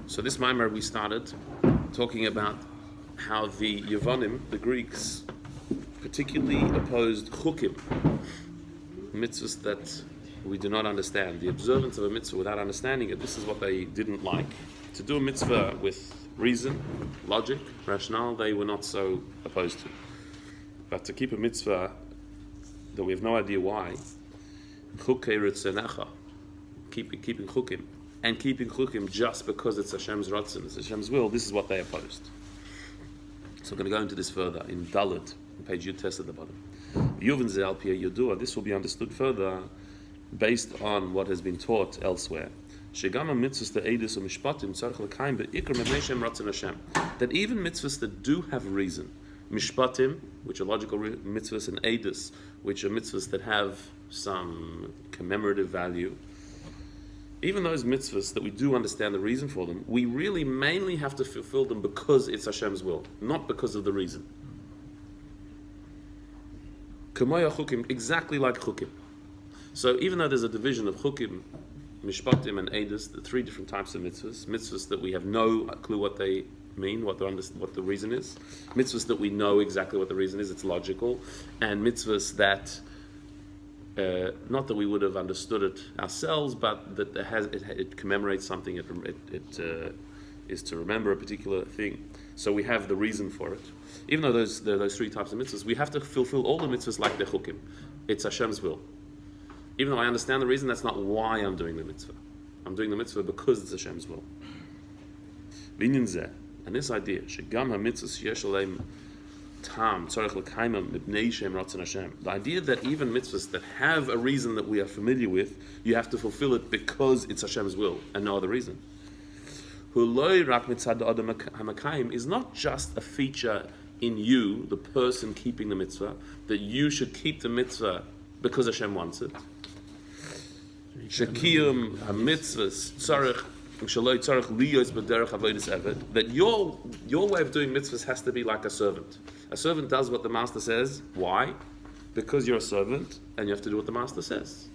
So this Maamar we started talking about how the Yevonim, the Greeks, particularly opposed chukim, mitzvahs that we do not understand. The observance of a mitzvah without understanding it, this is what they didn't like. To do a mitzvah with reason, logic, rationale, they were not so opposed to. But to keep a mitzvah that we have no idea why, chukei ritzenecha, keeping chukim, and keeping chukim just because it's Hashem's ratzon, it's Hashem's will, this is what they opposed. So I'm going to go into this further in Dalet, on page Yud-Tes at the bottom. Yuvin ze al piyah Yodua, this will be understood further based on what has been taught elsewhere. Shegam mitzvahs the edus u'mishpatim tzarich l'kaim be'ikr mebnei Shem ratzon Hashem. That even mitzvahs that do have reason, mishpatim, which are logical mitzvahs, and edus, which are mitzvahs that have some commemorative value, even those mitzvahs that we do understand the reason for them, we really mainly have to fulfill them because it's Hashem's will, not because of the reason. Kamoya chukim, exactly like chukim. So even though there's a division of chukim, mishpatim, and edus, the three different types of mitzvahs that we have no clue what they mean, what the reason is, mitzvahs that we know exactly what the reason is, it's logical, and mitzvahs that not that we would have understood it ourselves, but that it commemorates something. It is to remember a particular thing. So we have the reason for it. Even though there are those three types of mitzvahs, we have to fulfill all the mitzvahs like the chukim. It's Hashem's will. Even though I understand the reason, that's not why I'm doing the mitzvah. I'm doing the mitzvah because it's Hashem's will. And this idea, shegam ha-mitzvahs sheyesh aleim tam tzarich l'kaimam mibnei Shem ratzon Hashem. The idea that even mitzvahs that have a reason that we are familiar with, you have to fulfill it because it's Hashem's will and no other reason. Huloi rak mitzad adam hamakayim is not just a feature in you, the person keeping the mitzvah, that you should keep the mitzvah because Hashem wants it. Shekiyum ha-mitzvahs tzarich that your way of doing mitzvahs has to be like a servant. A servant does what the master says. Why? Because you're a servant and you have to do what the master says.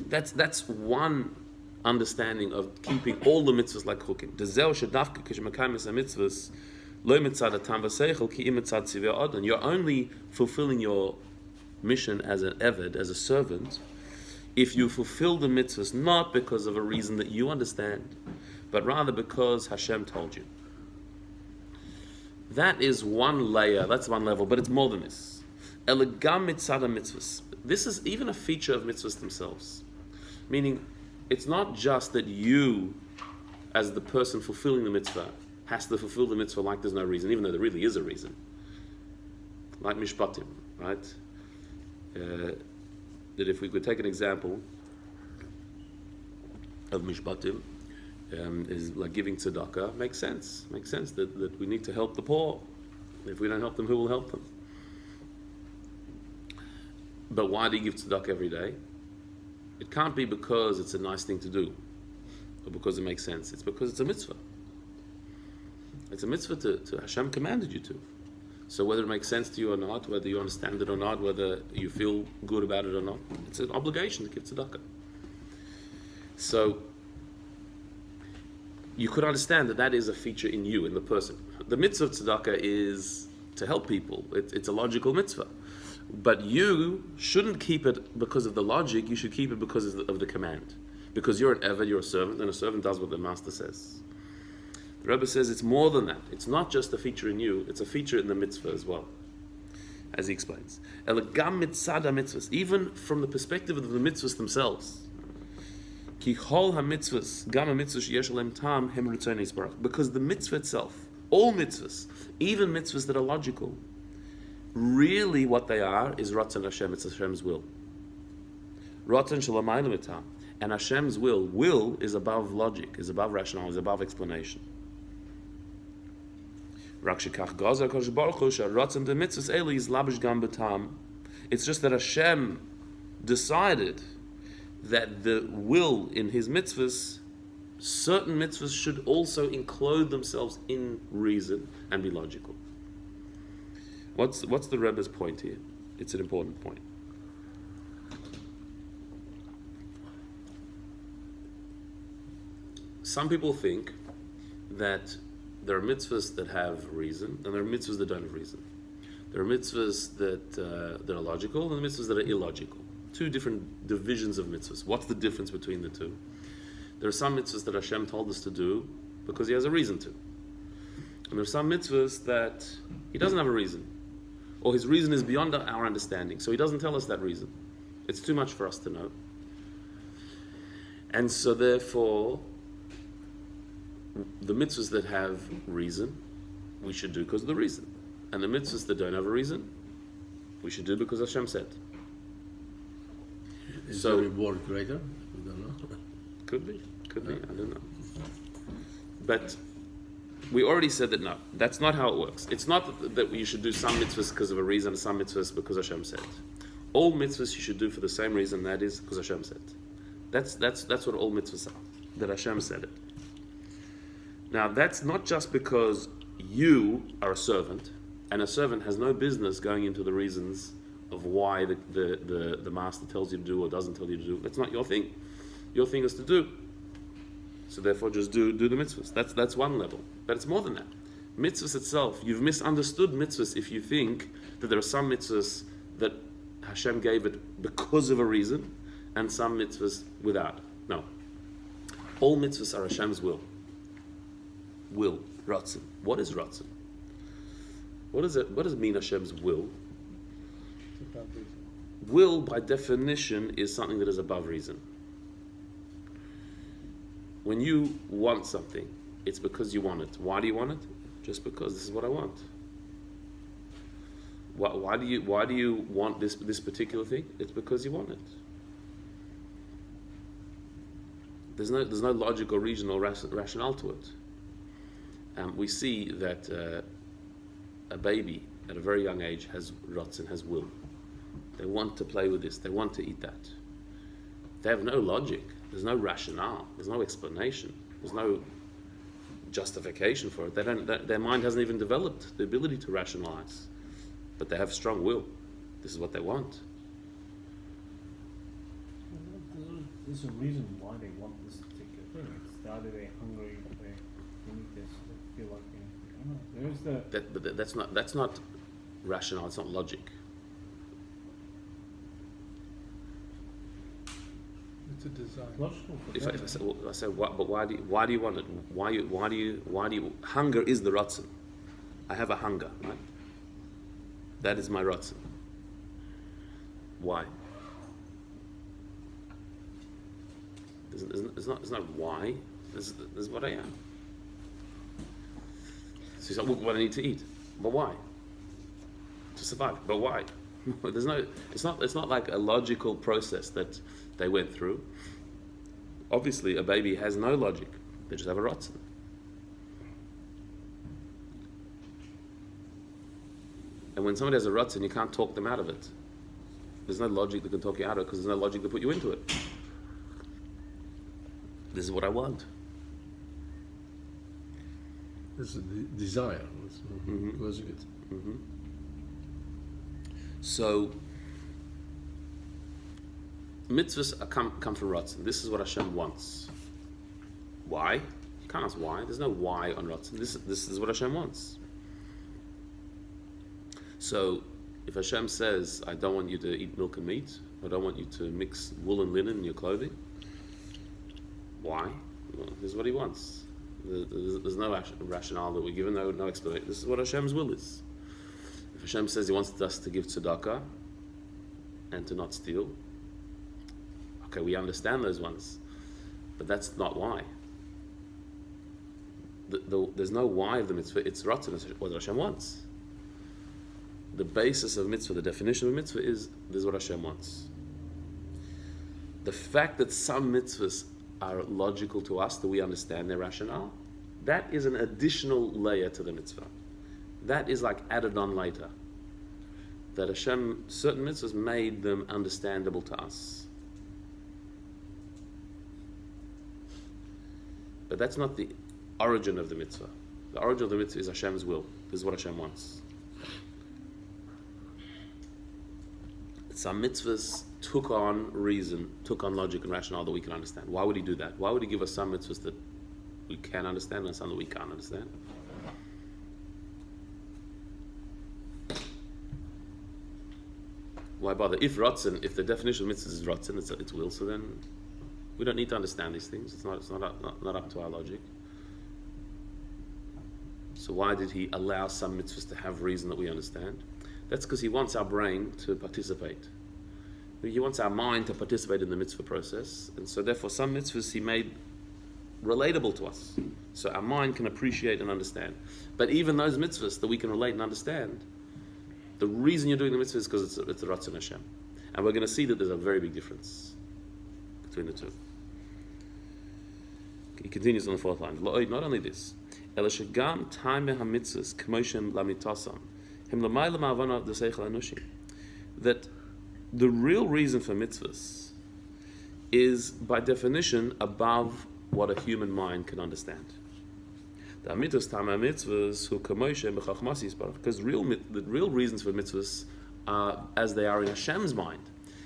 That's one understanding of keeping all the mitzvahs like chukim. You're only fulfilling your mission as an eved, as a servant, if you fulfill the mitzvahs not because of a reason that you understand, but rather because Hashem told you. That is one layer, that's one level, but it's more than this. Elegam mitzada mitzvahs. This is even a feature of mitzvahs themselves. Meaning, it's not just that you, as the person fulfilling the mitzvah, has to fulfill the mitzvah like there's no reason, even though there really is a reason. Like mishpatim, right? That if we could take an example of mishpatim, is like giving tzedakah, makes sense that we need to help the poor. If we don't help them, who will help them? But why do you give tzedakah every day? It can't be because it's a nice thing to do or because it makes sense. It's because it's a mitzvah. It's a mitzvah to Hashem commanded you to. So whether it makes sense to you or not, whether you understand it or not, whether you feel good about it or not, it's an obligation to give tzedakah. So you could understand that is a feature in you, in the person. The mitzvah of tzedakah is to help people. It's a logical mitzvah. But you shouldn't keep it because of the logic, you should keep it because of the command. Because you're an eved, you're a servant, and a servant does what the master says. The Rebbe says it's more than that. It's not just a feature in you, it's a feature in the mitzvah as well, as he explains. Elegam mitzada mitzvahs, even from the perspective of the mitzvahs themselves. Ki chol ha-mitzvahs, gam ha-mitzvahs sheyesh aleim tam hem ritzonei yisbarach. Because the mitzvah itself, all mitzvahs, even mitzvahs that are logical, really what they are is ratzon Hashem, it's Hashem's will. Ratzon shalamayim mitam. And Hashem's will is above logic, is above rationale, is above explanation. It's just that Hashem decided that the will in His mitzvahs, certain mitzvahs should also enclose themselves in reason and be logical. What's the Rebbe's point here? It's an important point. some people think that there are mitzvahs that have reason, and there are mitzvahs that don't have reason. There are mitzvahs that are logical, and mitzvahs that are illogical. Two different divisions of mitzvahs. What's the difference between the two? There are some mitzvahs that Hashem told us to do because He has a reason to. And there are some mitzvahs that He doesn't have a reason. Or His reason is beyond our understanding. So He doesn't tell us that reason. It's too much for us to know. And so therefore, the mitzvahs that have reason, we should do because of the reason. And the mitzvahs that don't have a reason, we should do because Hashem said. Is the reward greater? We don't know. Could be, I don't know. But we already said that no, that's not how it works. It's not that you should do some mitzvahs because of a reason and some mitzvahs because Hashem said. All mitzvahs you should do for the same reason, that is because Hashem said. That's what all mitzvahs are, that Hashem said it. Now that's not just because you are a servant, and a servant has no business going into the reasons of why the master tells you to do or doesn't tell you to do. That's not your thing. Your thing is to do. So therefore just do the mitzvahs. That's one level. But it's more than that. Mitzvahs itself, you've misunderstood mitzvahs if you think that there are some mitzvahs that Hashem gave it because of a reason, and some mitzvahs without. No. All mitzvahs are Hashem's will. Will. Ratzon. What is Ratzon? What does it mean, Hashem's will? Will, by definition, is something that is above reason. When you want something, it's because you want it. Why do you want it? Just because this is what I want. Why do you want this particular thing? It's because you want it. There's no logic or reason or rationale to it. We see that a baby at a very young age has ratzon, has will. They want to play with this. They want to eat that. They have no logic. There's no rationale. There's no explanation. There's no justification for it. Their mind hasn't even developed the ability to rationalize. But they have strong will. This is what they want. There's a reason why they want this particular thing. It's either they're hungry, they need this, they feel like they, I don't know. There's the. That's not rational. It's not logic. It's a desire. Logical. If I say, but why do you want it? Why do you? Hunger is the ratzon. I have a hunger, right? That is my ratzon. Why? It's not why. This is what I am. So he's like, what I need to eat. But why? To survive. But why? It's not like a logical process that they went through. Obviously, a baby has no logic. They just have a ratzon. And when somebody has a ratzon, you can't talk them out of it. There's no logic that can talk you out of it because there's no logic to put you into it. This is what I want. This is a desire. Was it? Mm-hmm. So, mitzvahs come from ratzon. This is what Hashem wants. Why? You can't ask why. There's no why on ratzon. This is what Hashem wants. So, if Hashem says, I don't want you to eat milk and meat, I don't want you to mix wool and linen in your clothing, why? Well, this is what He wants. There's no rationale that we're given, no explanation. This is what Hashem's will is. If Hashem says He wants us to give tzedakah and to not steal, okay, we understand those ones, but that's not why. There's no why of the mitzvah. It's ratzon, it's what Hashem wants. The basis of mitzvah, the definition of mitzvah is this is what Hashem wants. The fact that some mitzvahs are logical to us, that we understand their rationale, that is an additional layer to the mitzvah. That is like added on later. That Hashem, certain mitzvahs made them understandable to us. But that's not the origin of the mitzvah. The origin of the mitzvah is Hashem's will. This is what Hashem wants. Some mitzvahs took on reason, took on logic and rationale that we can understand. Why would He do that? Why would He give us some mitzvahs that we can understand and some that we can't understand. Why bother? If the definition of mitzvahs is rotzen, it's will, so then we don't need to understand these things. It's not up to our logic. So why did he allow some mitzvahs to have reason that we understand? That's because he wants our brain to participate. He wants our mind to participate in the mitzvah process, and so therefore some mitzvahs he made relatable to us, so our mind can appreciate and understand. But even those mitzvahs that we can relate and understand, the reason you're doing the mitzvah is because it's the Ratzon Hashem. And we're going to see that there's a very big difference between the two. He continues on the fourth line. Not only this, that the real reason for mitzvahs is, by definition, above what a human mind can understand. Because the real reasons for mitzvahs are as they are in Hashem's mind.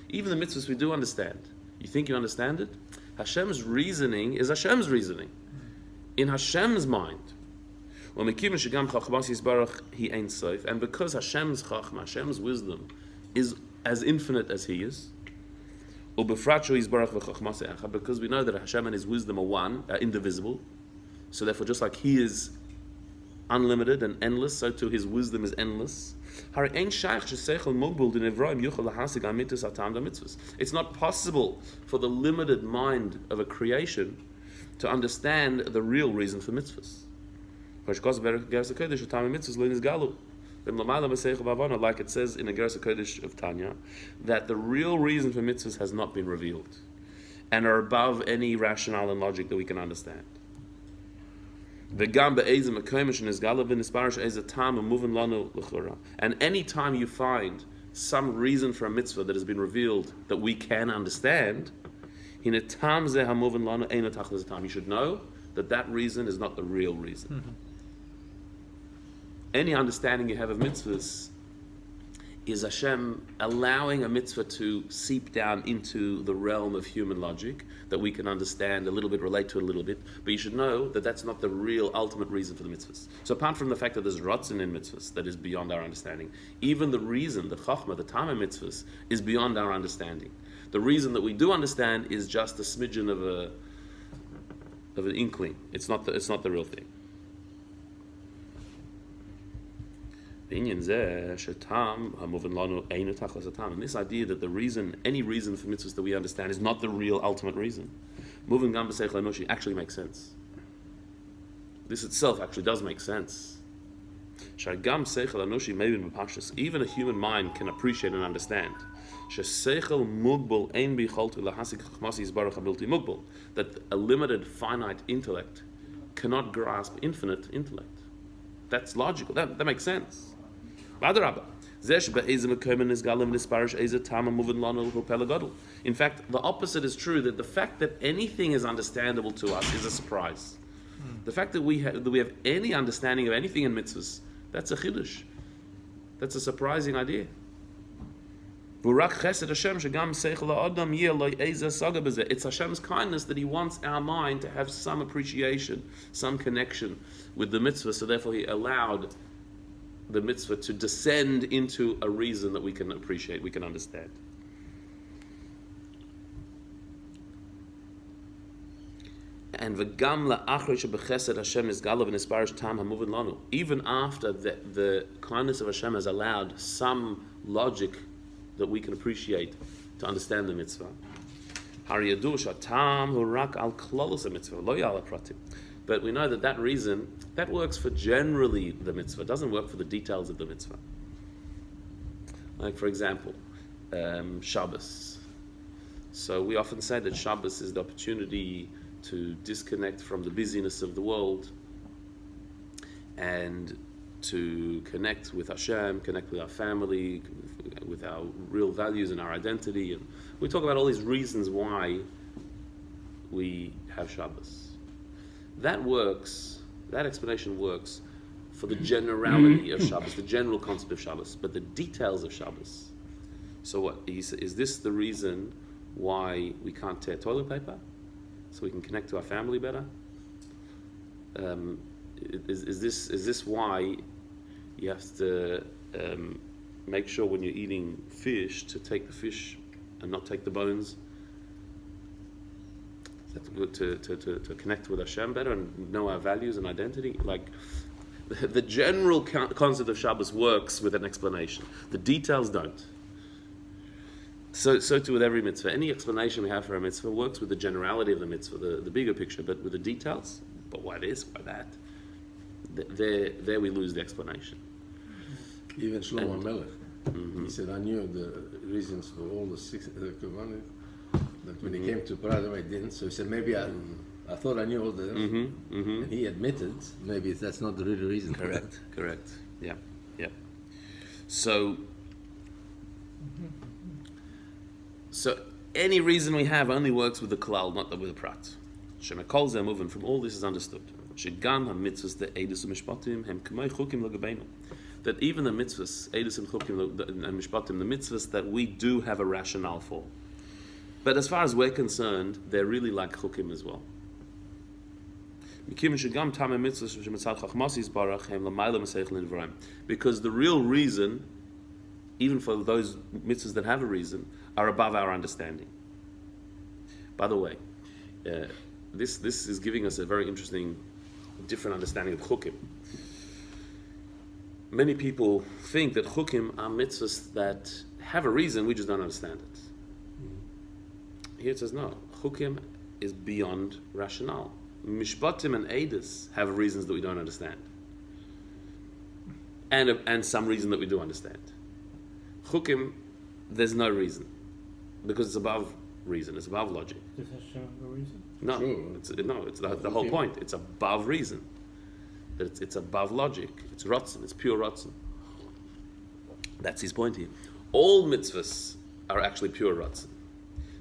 Even the mitzvahs we do understand. You think you understand it? Hashem's reasoning is Hashem's reasoning. In Hashem's mind. And because Hashem's chachma, Hashem's wisdom, is as infinite as He is, because we know that Hashem and His wisdom are one, are indivisible, so therefore just like He is unlimited and endless, so too His wisdom is endless. It's not possible for the limited mind of a creation to understand the real reason for mitzvahs. Like it says in the Geras HaKodesh of Tanya, that the real reason for mitzvahs has not been revealed and are above any rationale and logic that we can understand. And any time you find some reason for a mitzvah that has been revealed that we can understand, you should know that reason is not the real reason. Mm-hmm. Any understanding you have of mitzvahs is Hashem allowing a mitzvah to seep down into the realm of human logic that we can understand a little bit, relate to it a little bit, but you should know that that's not the real ultimate reason for the mitzvahs. So apart from the fact that there's rotzen in mitzvahs that is beyond our understanding, even the reason, the chachma, the time of mitzvahs is beyond our understanding. The reason that we do understand is just a smidgen of an inkling. It's not the real thing. And this idea that any reason for mitzvahs that we understand is not the real ultimate reason, actually makes sense. This itself actually does make sense. Even a human mind can appreciate and understand that a limited, finite intellect cannot grasp infinite intellect. That's logical. That makes sense. In fact, the opposite is true, that the fact that anything is understandable to us is a surprise. The fact that we have any understanding of anything in mitzvahs, that's a hellish. That's a surprising idea. It's Hashem's kindness that He wants our mind to have some appreciation, some connection with the mitzvah, so therefore He allowed the mitzvah to descend into a reason that we can appreciate, we can understand. And even after the kindness of Hashem has allowed some logic that we can appreciate to understand the mitzvah. But we know that reason, that works for generally the mitzvah, it doesn't work for the details of the mitzvah. Like, for example, Shabbos. So we often say that Shabbos is the opportunity to disconnect from the busyness of the world and to connect with Hashem, connect with our family, with our real values and our identity. And we talk about all these reasons why we have Shabbos. That explanation works for the generality of Shabbos, the general concept of Shabbos, but the details of Shabbos. So what, is this the reason why we can't tear toilet paper? So we can connect to our family better? Is this why you have to make sure when you're eating fish to take the fish and not take the bones? Is that good to connect with Hashem better and know our values and identity? Like the general concept of Shabbos works with an explanation. The details don't. So too with every mitzvah. Any explanation we have for a mitzvah works with the generality of the mitzvah, the bigger picture, but with the details. But why this? Why that? There we lose the explanation. Even Shlomo Melech, he said, I knew the reasons for all the six Kavanim, but when he came to Paradam, I didn't. So he said, maybe I thought I knew all the and he admitted, maybe that's not the real reason. Correct. Yeah. So any reason we have only works with the klal, not with the prat. Shemekol zeh moving from all this is understood. Shegan ha-mitzvahs the eidus u'mishpatim hem k'may chukim l'gabeinu. That even the mitzvahs, eidus and chukim and mishpatim, the mitzvahs that we do have a rationale for. But as far as we're concerned, they're really like chukim as well. Because the real reason, even for those mitzvahs that have a reason, are above our understanding. By the way, this is giving us a very interesting, different understanding of chukim. Many people think that chukim are mitzvahs that have a reason, we just don't understand it. Here it says no, chukim is beyond rationale. Mishpatim and edus have reasons that we don't understand, and some reason that we do understand. Chukim, there's no reason, because it's above reason, it's above logic. Does Hashem have a reason? No, Sure. it's the whole point. It's above reason. It's above logic. It's rotzen. It's pure rotzen. That's his point here. All mitzvahs are actually pure rotzen.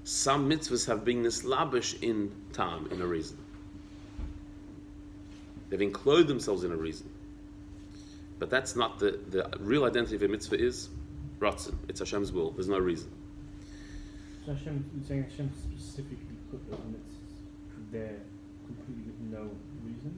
Some mitzvahs have been nislabish in time, in a reason. They've enclosed themselves in a reason. But that's not the real identity of a mitzvah is rotzen. It's Hashem's will. There's no reason. So Hashem, you're saying Hashem specifically put those mitzvahs there completely with no reason?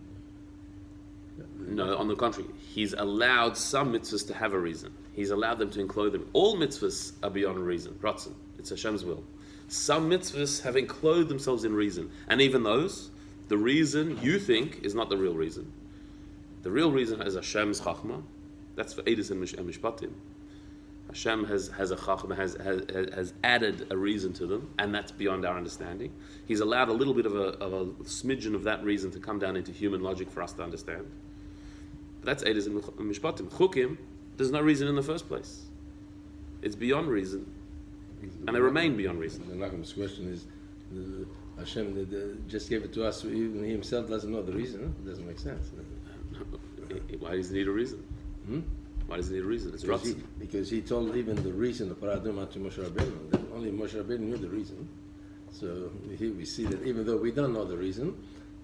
No, on the contrary. He's allowed some mitzvahs to have a reason. He's allowed them to enclose them. All mitzvahs are beyond reason. Rotzen. It's Hashem's will. Some mitzvahs have enclosed themselves in reason. And even those, the reason you think is not the real reason. The real reason is Hashem's chachma. That's for edus and mishpatim. Hashem has a chachma, has added a reason to them, and that's beyond our understanding. He's allowed a little bit of a smidgen of that reason to come down into human logic for us to understand. But that's edus and mishpatim. Chukim, there's no reason in the first place. It's beyond reason, and they remain beyond reason. The Nachman's question is, Hashem just gave it to us, even he himself doesn't know the reason. It doesn't make sense. Why does he need a reason? Why does he need a reason? It's rotzen. Because he told even the reason of Paraduma to Moshe Rabbeinu. That only Moshe Rabbeinu knew the reason. So here we see that even though we don't know the reason,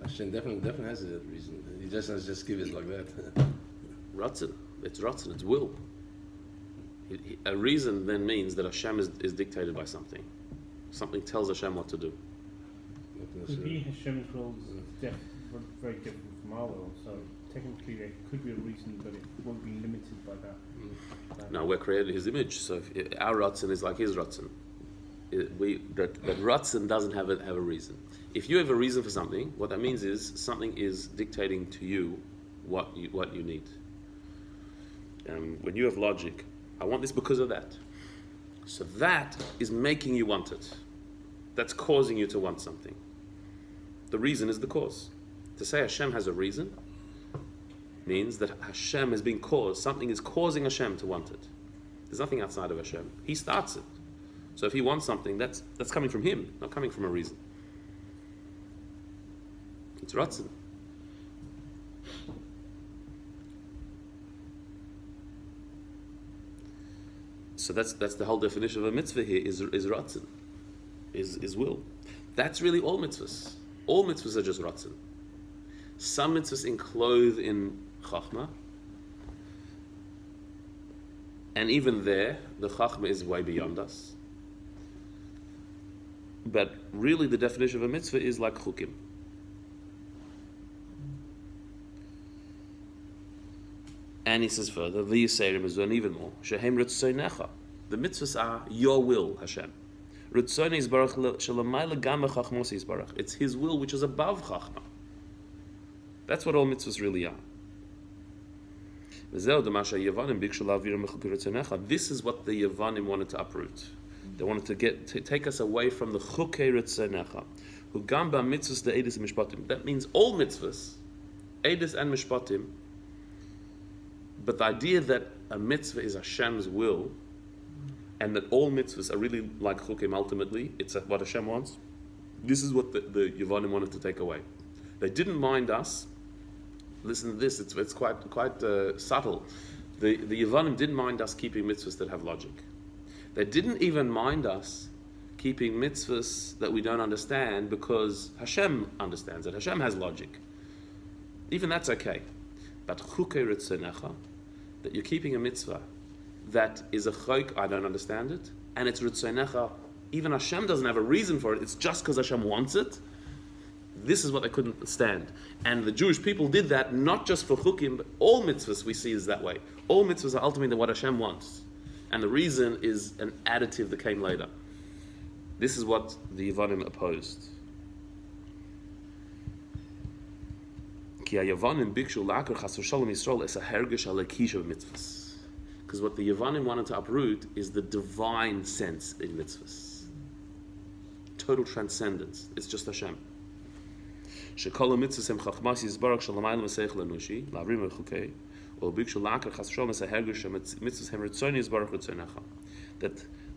Hashem definitely has a reason. He doesn't just give it like that. Rotzen. It's rotzen. It's will. A reason then means that Hashem is dictated by something. Something tells Hashem what to do. Could be Hashem's will is very different from our will, so technically there could be a reason, but it won't be limited by that. No, we're created in His image, so if our rotzen is like His rotzen. That rotzen doesn't have a reason. If you have a reason for something, what that means is something is dictating to you what you need. When you have logic, I want this because of that. So that is making you want it. That's causing you to want something. The reason is the cause. To say Hashem has a reason means that Hashem has been caused. Something is causing Hashem to want it. There's nothing outside of Hashem. He starts it. So if He wants something, that's coming from Him, not coming from a reason. It's Ratzon. So that's the whole definition of a mitzvah here is Ratzon, is will. That's really all mitzvahs. All mitzvahs are just Ratzon. Some mitzvahs enclose in Chachma, and even there, the Chachma is way beyond us. But really the definition of a mitzvah is like Chukim. And he says further, v'yiseirim is and even more. Shehem ritzonecha. The mitzvahs are your will, Hashem. Ritzone is barach shelamayla gam chachmos is barach. It's His will which is above chachma. That's what all mitzvahs really are. This is what the Yavanim wanted to uproot. They wanted to take us away from the chukei ritzonecha. Who gamba mitzvahs the edis and mishpatim. That means all mitzvahs, edis and mishpatim. But the idea that a mitzvah is Hashem's will, and that all mitzvahs are really like chukim ultimately, it's what Hashem wants. This is what the Yavanim wanted to take away. They didn't mind us. Listen to this; it's quite subtle. The Yavanim didn't mind us keeping mitzvahs that have logic. They didn't even mind us keeping mitzvahs that we don't understand because Hashem understands it. Hashem has logic. Even that's okay. But chukei ritzonecha, that you're keeping a mitzvah that is a chok, I don't understand it, and it's ritzonecha, even Hashem doesn't have a reason for it, it's just because Hashem wants it. This is what they couldn't stand. And the Jewish people did that not just for chukim, but all mitzvahs we see is that way. All mitzvahs are ultimately what Hashem wants. And the reason is an additive that came later. This is what the Yavanim opposed. Because what the Yavanim wanted to uproot is the divine sense in mitzvahs. Total transcendence. It's just Hashem. That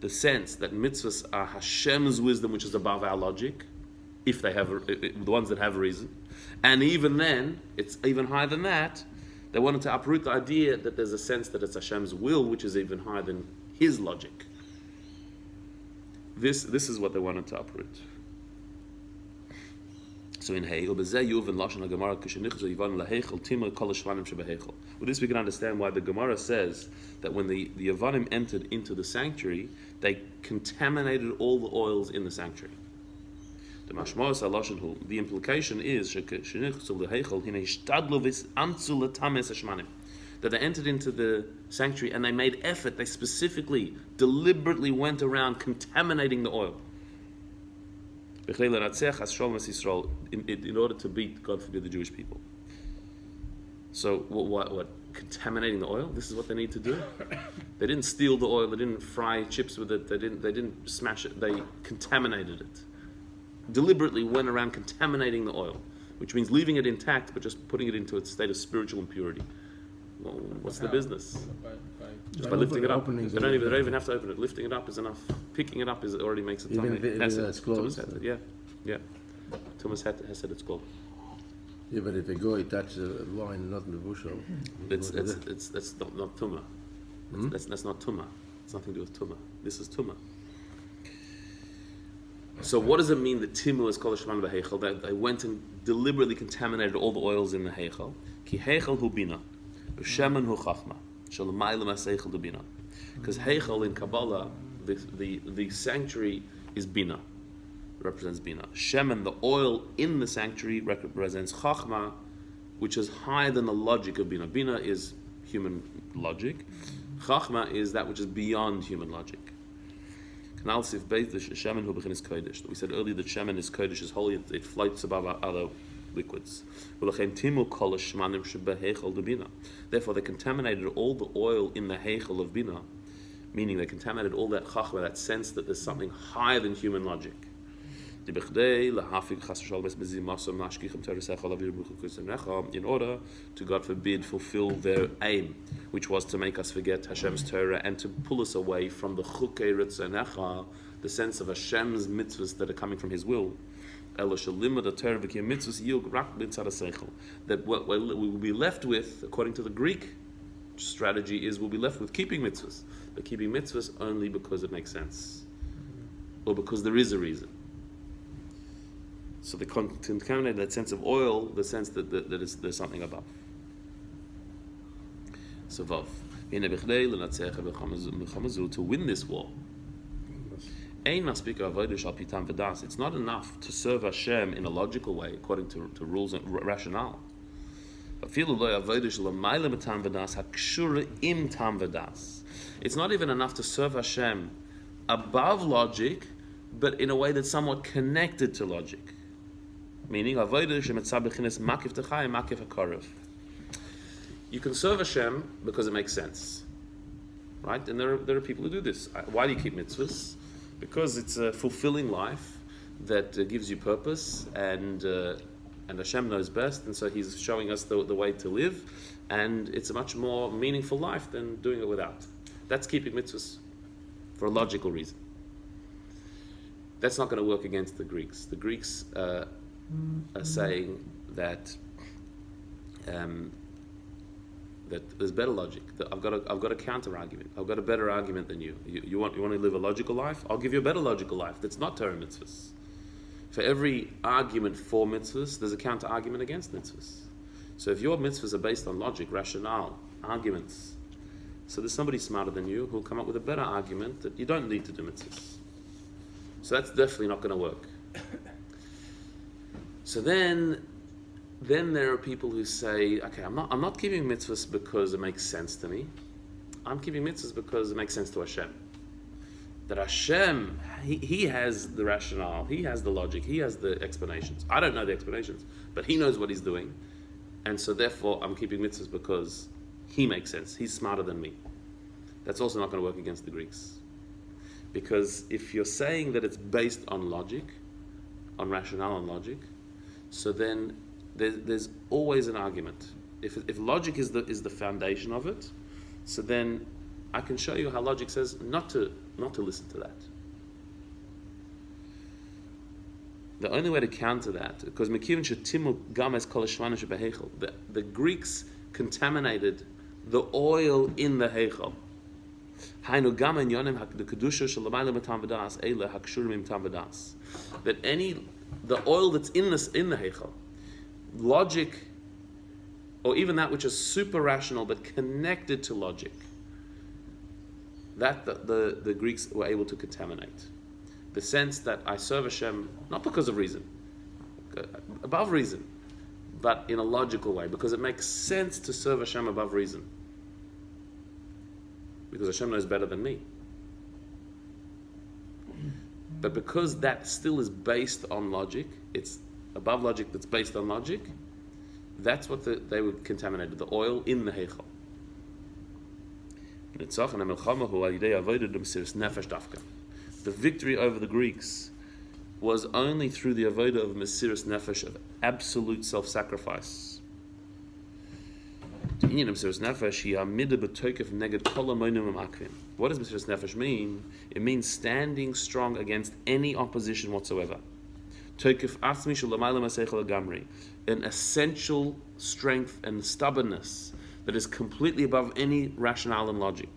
the sense that mitzvahs are Hashem's wisdom, which is above our logic, if they have the ones that have a reason. And even then, it's even higher than that. They wanted to uproot the idea that there's a sense that it's Hashem's will, which is even higher than His logic. This is what they wanted to uproot. So in Hegel, with this we can understand why the Gemara says that when the Yavanim entered into the sanctuary, they contaminated all the oils in the sanctuary. The implication is that they entered into the sanctuary and they made effort, they specifically, deliberately went around contaminating the oil. In order to beat, God forbid, the Jewish people. So what? Contaminating the oil? This is what they need to do? They didn't steal the oil, they didn't fry chips with it, they didn't smash it, they contaminated it. Deliberately went around contaminating the oil, which means leaving it intact but just putting it into a state of spiritual impurity. Well, what's the business? Just by lifting it up. They don't even have to open it. Lifting it up is enough. Picking it up already makes it tummy. Even it's closed? Yeah. Thomas has said it's closed. Yeah, but if a guy touches the wine, not in the bushel, that's not tumah. That's not tumah. It's nothing to do with tumah. This is tumah. So what does it mean that Timu is called Shman v'Heichel? That they went and deliberately contaminated all the oils in the Heichel. Ki Heichel hu bina, v'Shemen hu chachma, shalamayla maseichel du bina. Because Heichel in Kabbalah, the sanctuary is bina, represents bina. Shemen, the oil in the sanctuary, represents chachma, which is higher than the logic of bina. Bina is human logic. Chachma is that which is beyond human logic. We said earlier that Shemen is Kodesh, is holy, it floats above other liquids. Therefore they contaminated all the oil in the Heichel of Bina, meaning they contaminated all that Chachma, that sense that there's something higher than human logic. In order to, God forbid, fulfill their aim, which was to make us forget Hashem's Torah and to pull us away from the chukei ritzonecha, the sense of Hashem's mitzvahs that are coming from His will. That what we will be left with, according to the Greek strategy, is we'll be left with keeping mitzvahs, but keeping mitzvahs only because it makes sense, or because there is a reason. So they contaminate that sense of oil, the sense that there's something above. So Vav. To win this war, it's not enough to serve Hashem in a logical way, according to rules and rationale. It's not even enough to serve Hashem above logic, but in a way that's somewhat connected to logic. Meaning, you can serve Hashem because it makes sense, right? And there are people who do this. Why do you keep mitzvahs? Because it's a fulfilling life that gives you purpose, and Hashem knows best, and so He's showing us the way to live, and it's a much more meaningful life than doing it without. That's keeping mitzvahs for a logical reason. That's not going to work against the Greeks. The Greeks are saying that that there's better logic. That I've got a counter argument. I've got a better argument than you. You want to live a logical life? I'll give you a better logical life. That's not Torah mitzvahs. For every argument for mitzvahs, there's a counter argument against mitzvahs. So if your mitzvahs are based on logic, rationale, arguments, so there's somebody smarter than you who'll come up with a better argument that you don't need to do mitzvahs. So that's definitely not going to work. So then there are people who say, okay, I'm not keeping mitzvahs because it makes sense to me. I'm keeping mitzvahs because it makes sense to Hashem. That Hashem, he has the rationale, He has the logic, He has the explanations. I don't know the explanations, but He knows what He's doing. And so therefore I'm keeping mitzvahs because He makes sense. He's smarter than me. That's also not going to work against the Greeks. Because if you're saying that it's based on logic, on rationale and logic, so then there's always an argument. If logic is the foundation of it, so then I can show you how logic says not to listen to that. The only way to counter that, because the Greeks contaminated the oil in the heichal. That the oil that's in the heichal, logic, or even that which is super rational but connected to logic, that the Greeks were able to contaminate. The sense that I serve Hashem not because of reason, above reason, but in a logical way, because it makes sense to serve Hashem above reason. Because Hashem knows better than me. But because that still is based on logic, it's above logic that's based on logic, that's what they were contaminated, the oil in the heichal. The victory over the Greeks was only through the avodah of Mesiras Nefesh, of absolute self-sacrifice. What does Mesiras Nefesh mean? It means standing strong against any opposition whatsoever. An essential strength and stubbornness that is completely above any rationale and logic.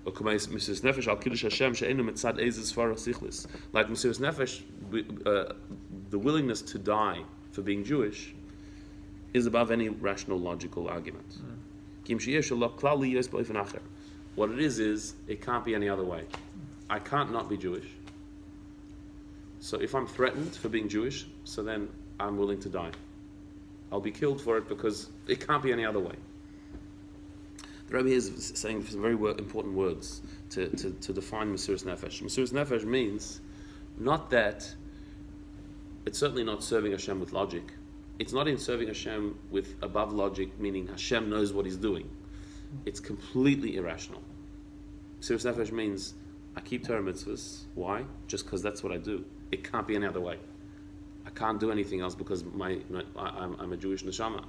Like Mesiras Nefesh, the willingness to die for being Jewish is above any rational, logical argument. What it is it can't be any other way. I can't not be Jewish. So if I'm threatened for being Jewish, so then I'm willing to die. I'll be killed for it because it can't be any other way. The Rebbe is saying some very important words to define Mesiras Nefesh. Mesiras Nefesh means not that, it's certainly not serving Hashem with logic. It's not in serving Hashem with above logic, meaning Hashem knows what He's doing. It's completely irrational. Mesiras Nefesh means I keep Torah mitzvahs. Why? Just because that's what I do. It can't be any other way. I can't do anything else because I'm a Jewish neshama,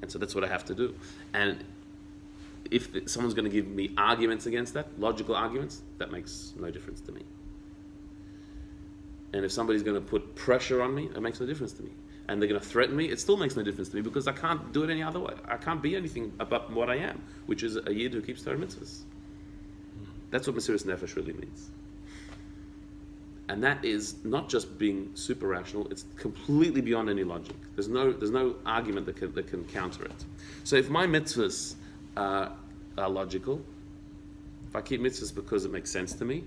and so that's what I have to do. And if someone's going to give me arguments against that, logical arguments, that makes no difference to me. And if somebody's going to put pressure on me, it makes no difference to me. And they're going to threaten me, it still makes no difference to me because I can't do it any other way. I can't be anything about what I am, which is a yid who keeps Torah mitzvahs. That's what Mesiras Nefesh really means. And that is not just being super rational, it's completely beyond any logic. There's no argument that can counter it. So if my mitzvahs are logical, if I keep mitzvahs because it makes sense to me,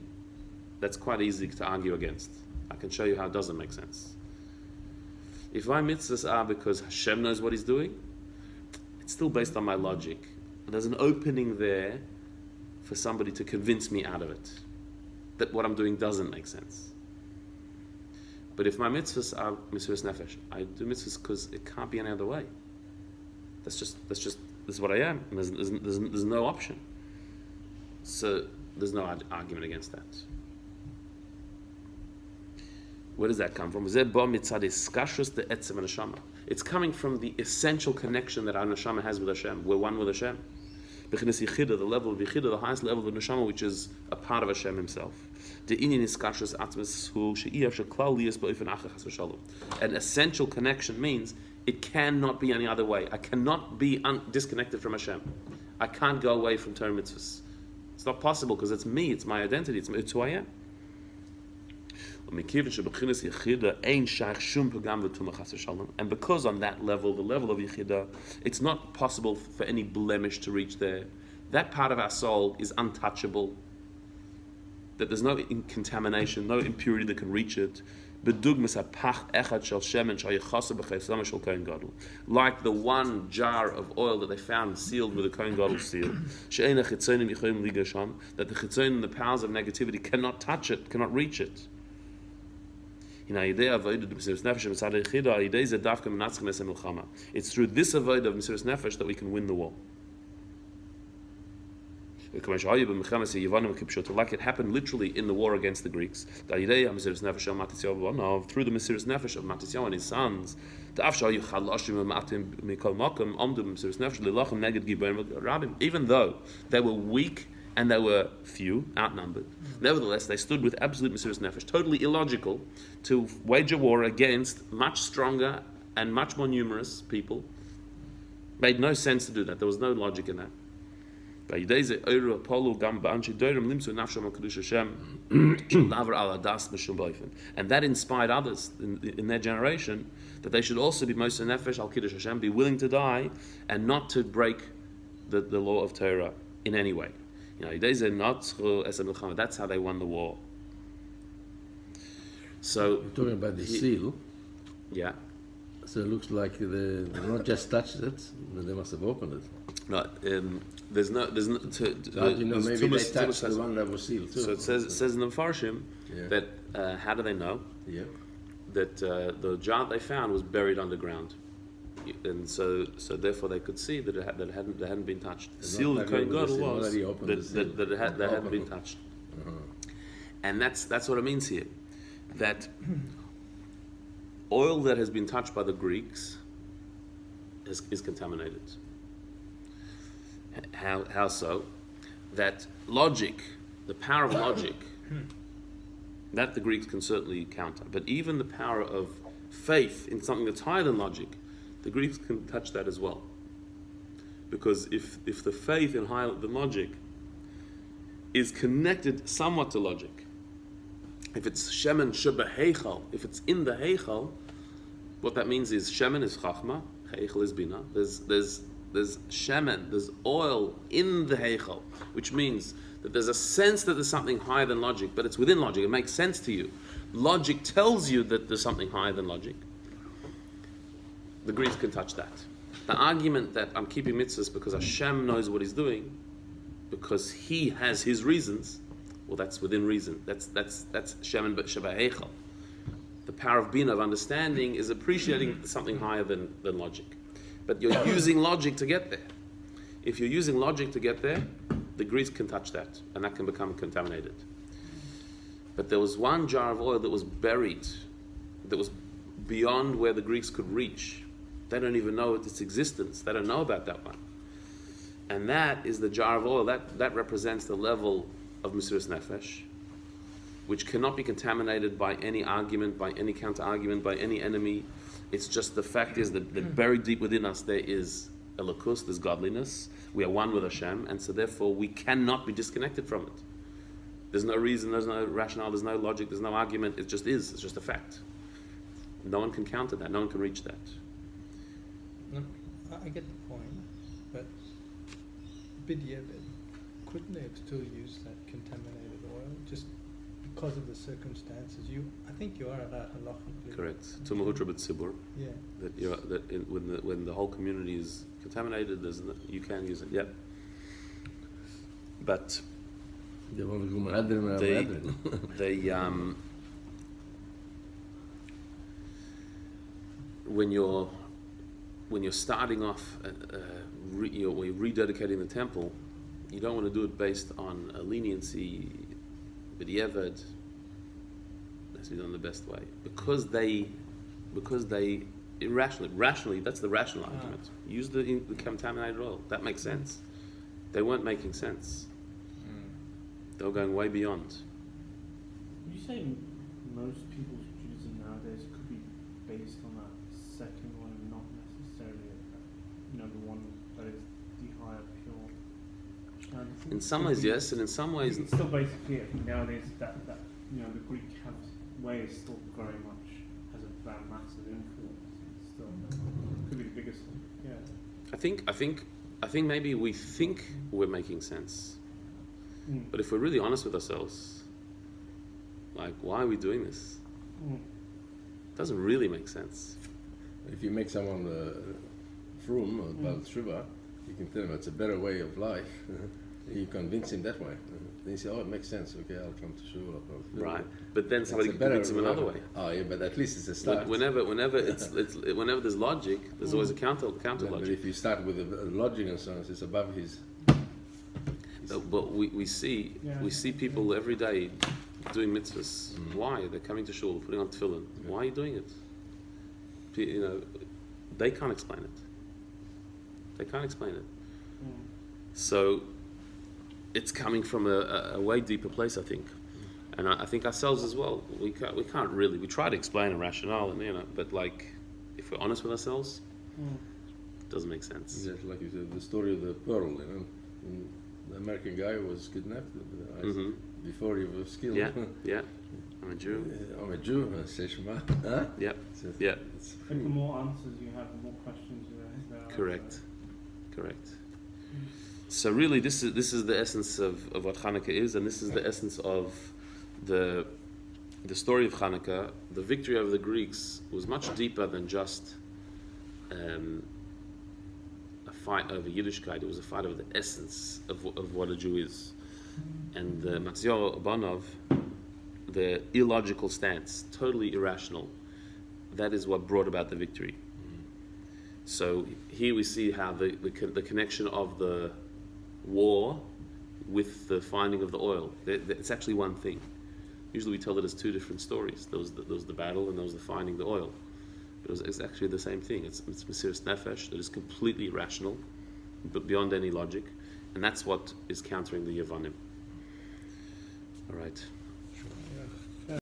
that's quite easy to argue against. I can show you how it doesn't make sense. If my mitzvahs are because Hashem knows what He's doing, it's still based on my logic. There's an opening there for somebody to convince me out of it, that what I'm doing doesn't make sense. But if my mitzvahs are mitzvahs nefesh, I do mitzvahs because it can't be any other way. This is what I am. And there's no option. So there's no argument against that. Where does that come from? It's coming from the essential connection that our neshama has with Hashem. We're one with Hashem. The level of yichida, the highest level of neshama, which is a part of Hashem Himself. An essential connection means it cannot be any other way. I cannot be disconnected from Hashem. I can't go away from Torah mitzvahs. It's not possible because it's me, it's my identity, it's who I am. And because on that level, the level of yichida, it's not possible for any blemish to reach there. That part of our soul is untouchable. That there's no contamination, no impurity that can reach it. Like the one jar of oil that they found sealed with a Kohen Gadol seal, that the chitzonim, the powers of negativity, cannot touch it, cannot reach it. It's through this avodah of Mesiras Nefesh that we can win the war. Like it happened literally in the war against the Greeks. Through the Mesiras Nefesh of Matisyahu and his sons, even though they were weak and they were few, outnumbered, nevertheless they stood with absolute Mesiras Nefesh, totally illogical to wage a war against much stronger and much more numerous people. Made no sense to do that. There was no logic in that. And that inspired others in their generation that they should also be Moshe Nefesh al Kiddush Hashem, be willing to die and not to break the law of Torah in any way. That's how they won the war. So we're talking about the seal. Yeah. So it looks like they not just touched it, but they must have opened it. No, there's no. Maybe they touched the one that was sealed too. So it says in the Farshim that how do they know? Yeah. That the jar they found was buried underground, and so therefore they could see that it hadn't been touched. The seal of Kohen Gadol was that it hadn't been touched, and that's what it means here, that oil that has been touched by the Greeks is contaminated. How so? That logic, the power of logic, that the Greeks can certainly counter. But even the power of faith in something that's higher than logic, the Greeks can touch that as well. Because if the faith in higher than logic is connected somewhat to logic, if it's shemen sheba heichal, if it's in the heichal, what that means is shemen is chachma, heichal is bina. There's shemen, there's oil in the heichal, which means that there's a sense that there's something higher than logic, but it's within logic. It makes sense to you. Logic tells you that there's something higher than logic. The Greeks can touch that. The argument that I'm keeping mitzvahs because Hashem knows what He's doing, because He has His reasons, well, that's within reason. That's shemen but sheba heichal. The power of bina, of understanding, is appreciating something higher than logic. But you're using logic to get there. If you're using logic to get there, the Greeks can touch that, and that can become contaminated. But there was one jar of oil that was buried, that was beyond where the Greeks could reach. They don't even know its existence. They don't know about that one. And that is the jar of oil. That represents the level of Mesiras Nefesh, which cannot be contaminated by any argument, by any counter-argument, by any enemy. It's just the fact is that buried deep within us there is allocation, there's godliness. We are one with Hashem, and so therefore we cannot be disconnected from it. There's no reason, there's no rationale, there's no logic, there's no argument. It just is. It's just a fact. No one can counter that. No one can reach that. No, I get the point, but b'diavad, couldn't they have still used that contaminated oil? Just because of the circumstances, I think you are allowed halachically. Correct. Tumuhutra b'tzibur. Yeah. When the whole community is contaminated, you can use it. Yep. But they when you're starting off, you're rededicating the temple, you don't want to do it based on a leniency, b'diavad. It has to be done the best way because they rationally, that's the rational argument. Use the contaminated oil. That makes sense. They weren't making sense. They were going way beyond. Would you say most people's Judaism nowadays could be based on that second one, and not necessarily, the one that is the higher pure? In some ways, yes, and in some ways, it's still basically it. Nowadays, that the Greek way is still very much has that massive influence. It's still could be the biggest one. Yeah. I think maybe we think we're making sense, but if we're really honest with ourselves, like, why are we doing this? It doesn't really make sense. If you make someone frum or Bal Tshuva, you can tell him it's a better way of life. You convince him that way. Then you say, it makes sense. Okay, I'll come to shul. Right, but then somebody can convince him another way. Oh yeah, but at least it's a start. Whenever whenever there's logic, there's always a counter But logic. if you start with the logic and so on, it's above his. But we see people every day doing mitzvahs. Why? They're coming to shul, putting on tefillin. Why are you doing it? They can't explain it. So it's coming from a way deeper place, I think, and I think ourselves as well. We can't really. We try to explain a rationale, and but like, if we're honest with ourselves, it doesn't make sense. Exactly, like you said, the story of the pearl. The American guy was kidnapped before he was killed. Yeah. I'm a Jew. I'm a Jew. Say Shema. Huh? Yep. Yeah. The more answers you have, the more questions there are. Correct. So really, this is the essence of what Chanukah is, and this is the essence of the story of Chanukah. The victory over the Greeks was much deeper than just a fight over Yiddishkeit. It was a fight over the essence of what a Jew is. And the Matzio Banov, the illogical stance, totally irrational, that is what brought about the victory. So here we see how the connection of the war with the finding of the oil. It's actually one thing. Usually we tell it as two different stories. There was the battle and there was the finding the oil. But it's actually the same thing. It's Mesiras Nefesh that is completely irrational, but beyond any logic. And that's what is countering the Yavanim. All right.